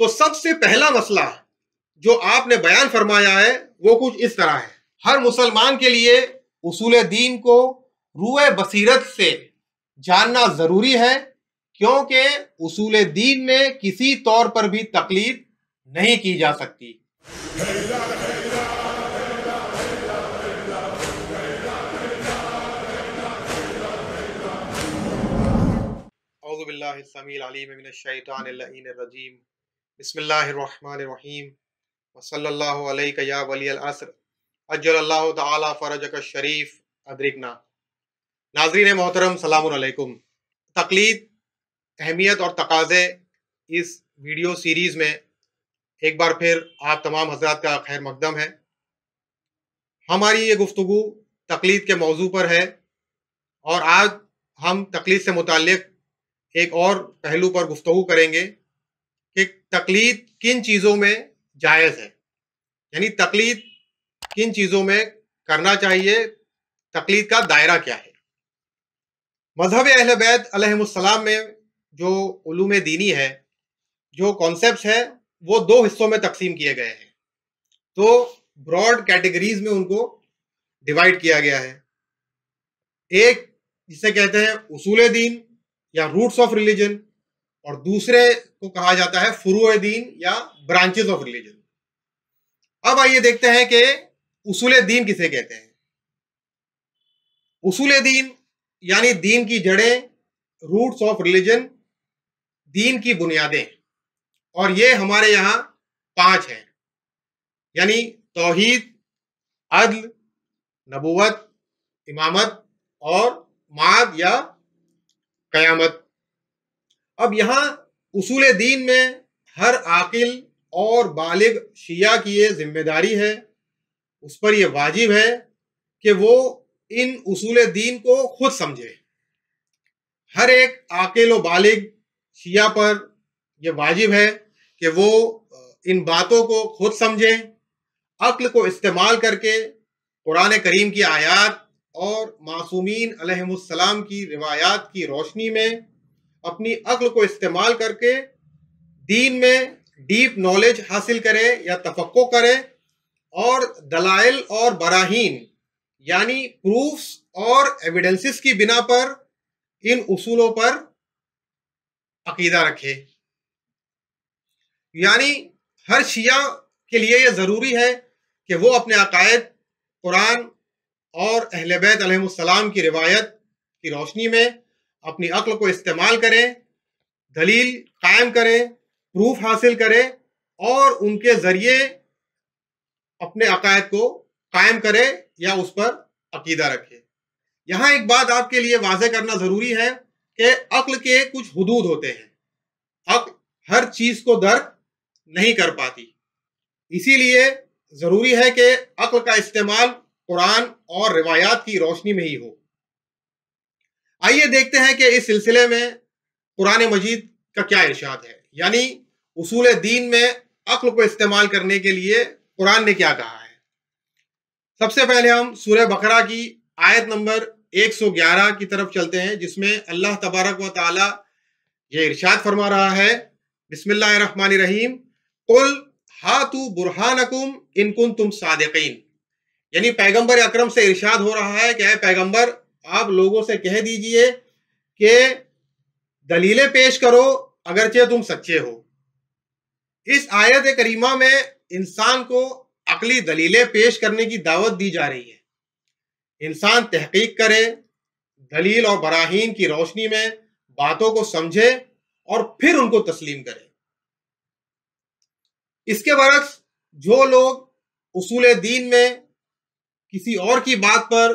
تو سب سے پہلا مسئلہ جو آپ نے بیان فرمایا ہے وہ کچھ اس طرح ہے: ہر مسلمان کے لیے اصول دین کو روئے بصیرت سے جاننا ضروری ہے، کیونکہ اصول دین میں کسی طور پر بھی تقلید نہیں کی جا سکتی۔ اعوذ باللہ السمیع العلیم من الشیطان اللعین الرجیم، بسم اللہ الرحمن الرحیم، وصلی اللہ علیک یا ولی العصر، اجل اللہ تعالی فرجک الشریف ادرکنا۔ ناظرین محترم، سلام علیکم۔ تقلید، اہمیت اور تقاضے، اس ویڈیو سیریز میں ایک بار پھر آپ تمام حضرات کا خیر مقدم ہے۔ ہماری یہ گفتگو تقلید کے موضوع پر ہے، اور آج ہم تقلید سے متعلق ایک اور پہلو پر گفتگو کریں گے کہ تقلید کن چیزوں میں جائز ہے، یعنی تقلید کن چیزوں میں کرنا چاہیے، تقلید کا دائرہ کیا ہے۔ مذہب اہل بیت علیہم السلام میں جو علوم دینی ہے، جو کانسیپٹس ہیں، وہ دو حصوں میں تقسیم کیے گئے ہیں، تو براڈ کیٹیگریز میں ان کو ڈیوائڈ کیا گیا ہے۔ ایک جسے کہتے ہیں اصول دین یا روٹس آف ریلیجن، اور دوسرے کو کہا جاتا ہے فروع دین یا برانچز آف ریلیجن۔ اب آئیے دیکھتے ہیں کہ اصول دین کسے کہتے ہیں۔ اصول دین یعنی دین کی جڑیں، روٹس آف ریلیجن دین کی بنیادیں، اور یہ ہمارے یہاں 5 ہیں، یعنی توحید، عدل، نبوت، امامت اور معاد یا قیامت۔ اب یہاں اصول دین میں ہر عاقل اور بالغ شیعہ کی یہ ذمہ داری ہے، اس پر یہ واجب ہے کہ وہ ان اصول دین کو خود سمجھے۔ ہر ایک عاقل و بالغ شیعہ پر یہ واجب ہے کہ وہ ان باتوں کو خود سمجھیں، عقل کو استعمال کر کے قرآن کریم کی آیات اور معصومین علیہم السلام کی روایات کی روشنی میں اپنی عقل کو استعمال کر کے دین میں ڈیپ نالج حاصل کرے یا تفقہ کرے، اور دلائل اور براہین یعنی پروفز اور ایویڈنسز کی بنا پر ان اصولوں پر عقیدہ رکھے۔ یعنی ہر شیعہ کے لیے یہ ضروری ہے کہ وہ اپنے عقائد قرآن اور اہل بیت علیہم السلام کی روایت کی روشنی میں اپنی عقل کو استعمال کریں، دلیل قائم کریں، پروف حاصل کریں، اور ان کے ذریعے اپنے عقائد کو قائم کرے یا اس پر عقیدہ رکھے۔ یہاں ایک بات آپ کے لیے واضح کرنا ضروری ہے کہ عقل کے کچھ حدود ہوتے ہیں، عقل ہر چیز کو درک نہیں کر پاتی، اسی لیے ضروری ہے کہ عقل کا استعمال قرآن اور روایات کی روشنی میں ہی ہو۔ آئیے دیکھتے ہیں کہ اس سلسلے میں قرآن مجید کا کیا ارشاد ہے، یعنی اصول دین میں عقل کو استعمال کرنے کے لیے قرآن نے کیا کہا ہے۔ سب سے پہلے ہم سورہ بقرہ کی آیت نمبر 111 کی طرف چلتے ہیں، جس میں اللہ تبارک و تعالی یہ ارشاد فرما رہا ہے، بسم اللہ الرحمن الرحیم، قل ہاتوا برہانکم ان کنتم صادقین۔ یعنی پیغمبر اکرم سے ارشاد ہو رہا ہے کہ اے پیغمبر، آپ لوگوں سے کہہ دیجئے کہ دلیلیں پیش کرو اگرچہ تم سچے ہو۔ اس آیت کریمہ میں انسان کو عقلی دلیلیں پیش کرنے کی دعوت دی جا رہی ہے۔ انسان تحقیق کرے، دلیل اور براہین کی روشنی میں باتوں کو سمجھے اور پھر ان کو تسلیم کرے۔ اس کے برعکس جو لوگ اصول دین میں کسی اور کی بات پر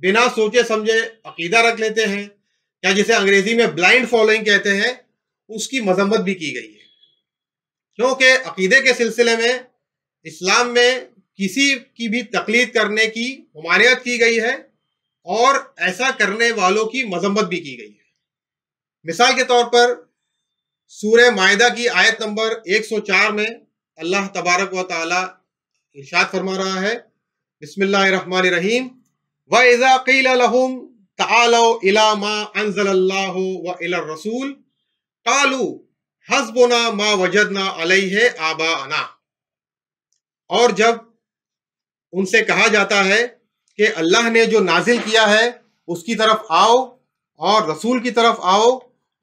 بنا سوچے سمجھے عقیدہ رکھ لیتے ہیں، یا جسے انگریزی میں بلائنڈ فالوئنگ کہتے ہیں، اس کی مذمت بھی کی گئی ہے، کیونکہ عقیدے کے سلسلے میں اسلام میں کسی کی بھی تقلید کرنے کی ممانعت کی گئی ہے، اور ایسا کرنے والوں کی مذمت بھی کی گئی ہے۔ مثال کے طور پر سورہ مائدہ کی آیت نمبر 104 میں اللہ تبارک و تعالی ارشاد فرما رہا ہے، بسم اللہ الرحمن الرحیم، وَإِذَا قِيلَ لَهُمْ تَعَالَوْا إِلَى مَا أَنزَلَ اللَّهُ وَإِلَى الرَّسُولِ قَالُوا حسبنا ما وجدنا علیہ آباءنا، اور جب ان سے کہا جاتا ہے کہ اللہ نے جو نازل کیا ہے اس کی طرف آؤ اور رسول کی طرف آؤ،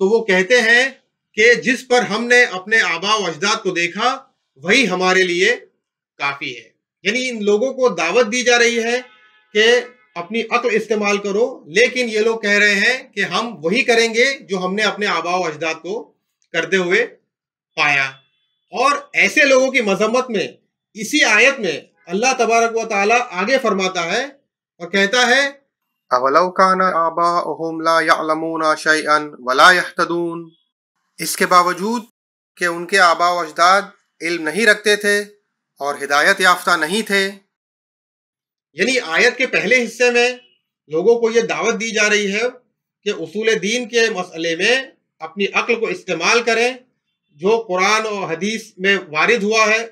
تو وہ کہتے ہیں کہ جس پر ہم نے اپنے آباء و اجداد کو دیکھا وہی ہمارے لیے کافی ہے۔ یعنی ان لوگوں کو دعوت دی جا رہی ہے کہ اپنی عقل استعمال کرو، لیکن یہ لوگ کہہ رہے ہیں کہ ہم وہی کریں گے جو ہم نے اپنے آباء و اجداد کو کرتے ہوئے پایا۔ اور ایسے لوگوں کی مذمت میں اسی آیت میں اللہ تبارک و تعالی آگے فرماتا ہے اور کہتا ہے اولو کان آباؤہم لا یعلمون شیئا ولا یہتدون، اس کے باوجود کہ ان کے آباء و اجداد علم نہیں رکھتے تھے اور ہدایت یافتہ نہیں تھے۔ یعنی آیت کے پہلے حصے میں لوگوں کو یہ دعوت دی جا رہی ہے کہ اصول دین کے مسئلے میں اپنی عقل کو استعمال کریں، جو قرآن اور حدیث میں وارد ہوا ہے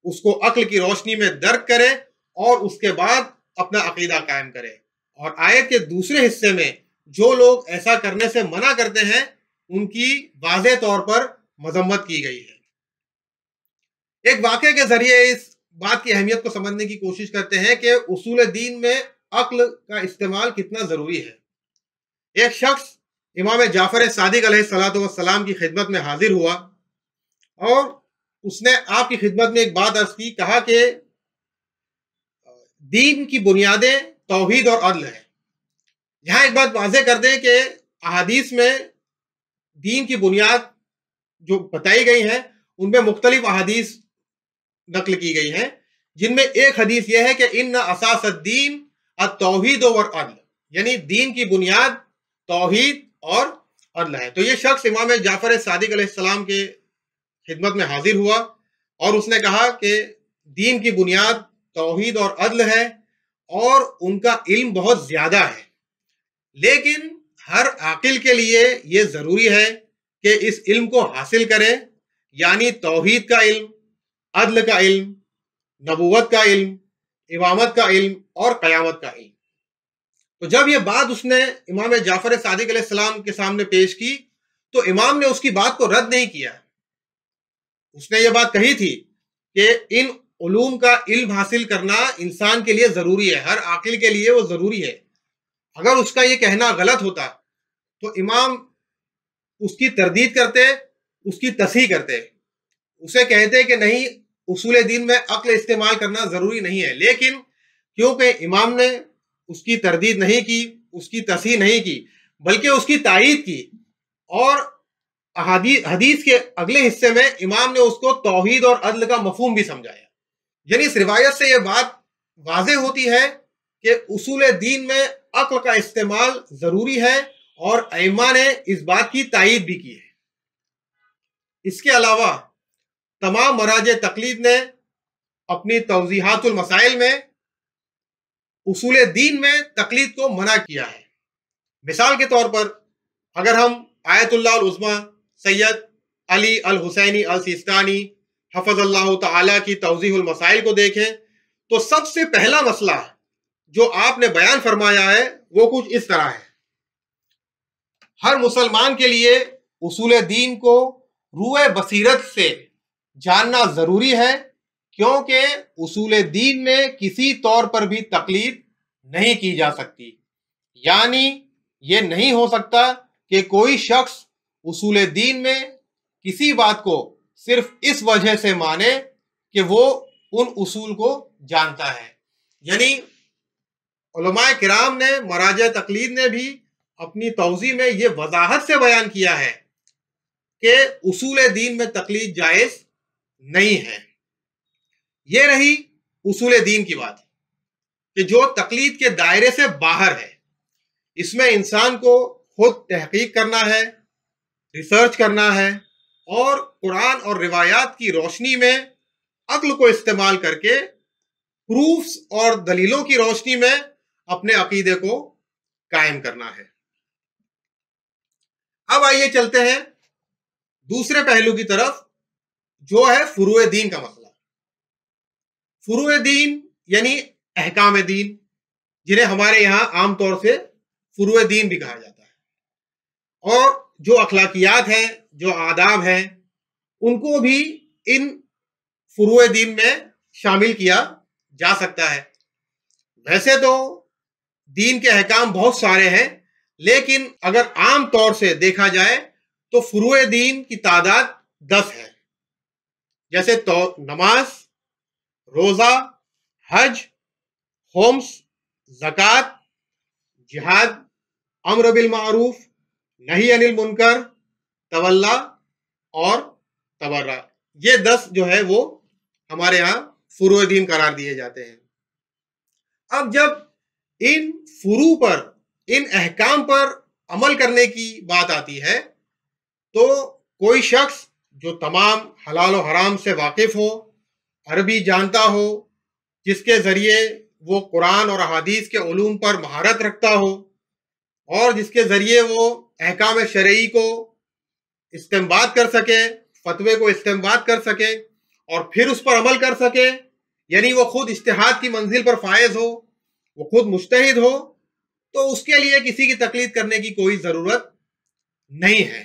اس کو عقل کی روشنی میں درک کریں اور اس کے بعد اپنا عقیدہ قائم کریں۔ اور آیت کے دوسرے حصے میں جو لوگ ایسا کرنے سے منع کرتے ہیں ان کی واضح طور پر مذمت کی گئی ہے۔ ایک واقعے کے ذریعے اس بات کی اہمیت کو سمجھنے کی کوشش کرتے ہیں کہ اصول دین میں عقل کا استعمال کتنا ضروری ہے۔ ایک شخص امام جعفر صادق علیہ السلام کی خدمت میں حاضر ہوا اور اس نے آپ کی خدمت میں ایک بات عرض کی، کہا کہ دین کی بنیادیں توحید اور عدل ہے۔ یہاں ایک بات واضح کر دیں کہ احادیث میں دین کی بنیاد جو بتائی گئی ہیں ان میں مختلف احادیث نقل کی گئی ہیں، جن میں ایک حدیث یہ ہے کہ ان اساس الدین التوحید والعدل، یعنی دین کی بنیاد توحید اور عدل ہے۔ تو یہ شخص امام جعفر صادق علیہ السلام کے خدمت میں حاضر ہوا اور اس نے کہا کہ دین کی بنیاد توحید اور عدل ہے اور ان کا علم بہت زیادہ ہے، لیکن ہر عاقل کے لیے یہ ضروری ہے کہ اس علم کو حاصل کرے، یعنی توحید کا علم، عدل کا علم، نبوت کا علم، امامت کا علم اور قیامت کا علم۔ تو جب یہ بات اس نے امام جعفر صادق علیہ السلام کے سامنے پیش کی تو امام نے اس کی بات کو رد نہیں کیا۔ اس نے یہ بات کہی تھی کہ ان علوم کا علم حاصل کرنا انسان کے لیے ضروری ہے، ہر عاقل کے لیے وہ ضروری ہے۔ اگر اس کا یہ کہنا غلط ہوتا تو امام اس کی تردید کرتے، اس کی تصحیح کرتے، اسے کہتے کہ نہیں، اصول دین میں عقل استعمال کرنا ضروری نہیں ہے، لیکن کیونکہ امام نے اس کی تردید نہیں کی، اس کی تصحیح نہیں کی، بلکہ اس کی تائید کی، اور حدیث کے اگلے حصے میں امام نے اس کو توحید اور عدل کا مفہوم بھی سمجھایا۔ یعنی اس روایت سے یہ بات واضح ہوتی ہے کہ اصول دین میں عقل کا استعمال ضروری ہے اور ائمہ نے اس بات کی تائید بھی کی ہے۔ اس کے علاوہ تمام مراجع تقلید نے اپنی توضیحات المسائل میں اصول دین میں تقلید کو منع کیا ہے۔ مثال کے طور پر اگر ہم آیت اللہ العظمی سید علی الحسینی السیستانی حفظ اللہ تعالی کی توضیح المسائل کو دیکھیں تو سب سے پہلا مسئلہ جو آپ نے بیان فرمایا ہے وہ کچھ اس طرح ہے: ہر مسلمان کے لیے اصول دین کو روئے بصیرت سے جاننا ضروری ہے، کیونکہ اصول دین میں کسی طور پر بھی تقلید نہیں کی جا سکتی۔ یعنی یہ نہیں ہو سکتا کہ کوئی شخص اصول دین میں کسی بات کو صرف اس وجہ سے مانے کہ وہ ان اصول کو جانتا ہے۔ یعنی علماء کرام نے، مراجع تقلید نے بھی اپنی توضیح میں یہ وضاحت سے بیان کیا ہے کہ اصول دین میں تقلید جائز نہیں ہے۔ یہ رہی اصول دین کی بات کہ جو تقلید کے دائرے سے باہر ہے، اس میں انسان کو خود تحقیق کرنا ہے، ریسرچ کرنا ہے اور قرآن اور روایات کی روشنی میں عقل کو استعمال کر کے پروفز اور دلیلوں کی روشنی میں اپنے عقیدے کو قائم کرنا ہے۔ اب آئیے چلتے ہیں دوسرے پہلو کی طرف، جو ہے فروع دین کا مسئلہ۔ فروع دین یعنی احکام دین، جنہیں ہمارے یہاں عام طور سے فروع دین بھی کہا جاتا ہے، اور جو اخلاقیات ہیں جو آداب ہیں ان کو بھی ان فروع دین میں شامل کیا جا سکتا ہے۔ ویسے تو دین کے احکام بہت سارے ہیں، لیکن اگر عام طور سے دیکھا جائے تو فروع دین کی تعداد 10 ہے، جیسے نماز، روزہ، حج، خمس، زکوٰۃ، جہاد، امر بالمعروف، نہی عن المنکر، تولا اور تبرع۔ یہ 10 جو ہے وہ ہمارے ہاں فروع دین قرار دیے جاتے ہیں۔ اب جب ان فروع پر، ان احکام پر عمل کرنے کی بات آتی ہے تو کوئی شخص جو تمام حلال و حرام سے واقف ہو، عربی جانتا ہو، جس کے ذریعے وہ قرآن اور احادیث کے علوم پر مہارت رکھتا ہو، اور جس کے ذریعے وہ احکام شرعی کو استنباط کر سکے، فتوے کو استنباط کر سکے اور پھر اس پر عمل کر سکے، یعنی وہ خود اجتہاد کی منزل پر فائز ہو، وہ خود مجتہد ہو، تو اس کے لیے کسی کی تقلید کرنے کی کوئی ضرورت نہیں ہے۔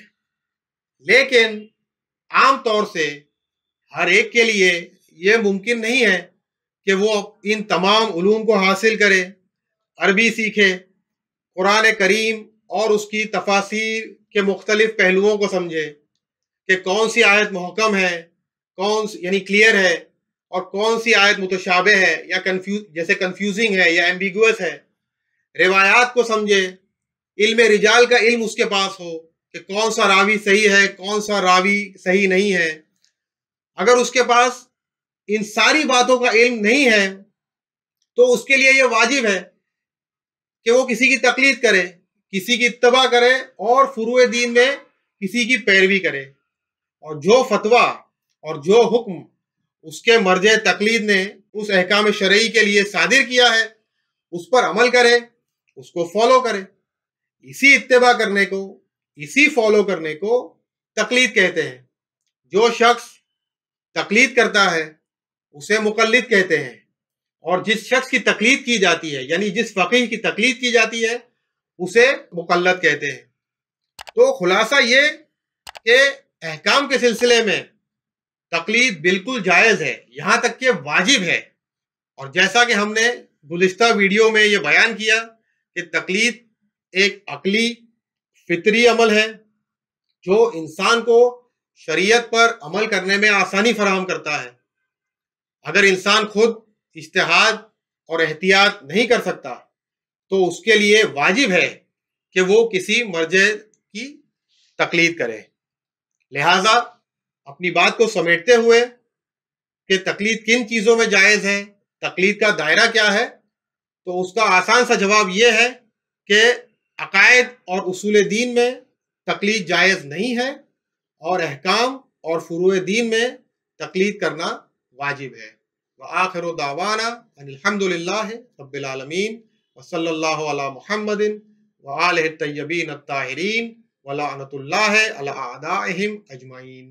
لیکن عام طور سے ہر ایک کے لیے یہ ممکن نہیں ہے کہ وہ ان تمام علوم کو حاصل کرے، عربی سیکھے، قرآن کریم اور اس کی تفاسیر کے مختلف پہلوؤں کو سمجھے کہ کون سی آیت محکم ہے، یعنی کلیئر ہے، اور کون سی آیت متشابہ ہے یا جیسے کنفیوزنگ ہے یا ایمبیگوس ہے، روایات کو سمجھے، علم رجال کا علم اس کے پاس ہو کہ کون سا راوی صحیح ہے، کون سا راوی صحیح نہیں ہے۔ اگر اس کے پاس ان ساری باتوں کا علم نہیں ہے تو اس کے لیے یہ واجب ہے کہ وہ کسی کی تقلید کرے، کسی کی اتباع کرے اور فروع دین میں کسی کی پیروی کرے، اور جو فتویٰ اور جو حکم اس کے مرجع تقلید نے اس احکام شرعی کے لیے صادر کیا ہے اس پر عمل کرے، اس کو فالو کرے۔ اسی اتباع کرنے کو، اسی فالو کرنے کو تقلید کہتے ہیں۔ جو شخص تقلید کرتا ہے اسے مقلد کہتے ہیں، اور جس شخص کی تقلید کی جاتی ہے، یعنی جس فقیہ کی تقلید کی جاتی ہے، اسے مقلد کہتے ہیں۔ تو خلاصہ یہ کہ احکام کے سلسلے میں تقلید بالکل جائز ہے، یہاں تک کہ واجب ہے۔ اور جیسا کہ ہم نے گزشتہ ویڈیو میں یہ بیان کیا کہ تقلید ایک عقلی فطری عمل ہے جو انسان کو شریعت پر عمل کرنے میں آسانی فراہم کرتا ہے۔ اگر انسان خود اجتہاد اور احتیاط نہیں کر سکتا تو اس کے لیے واجب ہے کہ وہ کسی مرجع کی تقلید کرے۔ لہٰذا اپنی بات کو سمیٹتے ہوئے کہ تقلید کن چیزوں میں جائز ہے، تقلید کا دائرہ کیا ہے، تو اس کا آسان سا جواب یہ ہے کہ عقائد اور اصول دین میں تقلید جائز نہیں ہے، اور احکام اور فروع دین میں تقلید کرنا واجب ہے۔ وآخر دعوانا ان الحمد للہ رب العالمین وصلی اللہ علی محمد وآلہ الطیبین الطاہرین ولعنۃ اللہ علی اعدائہم اجمعین۔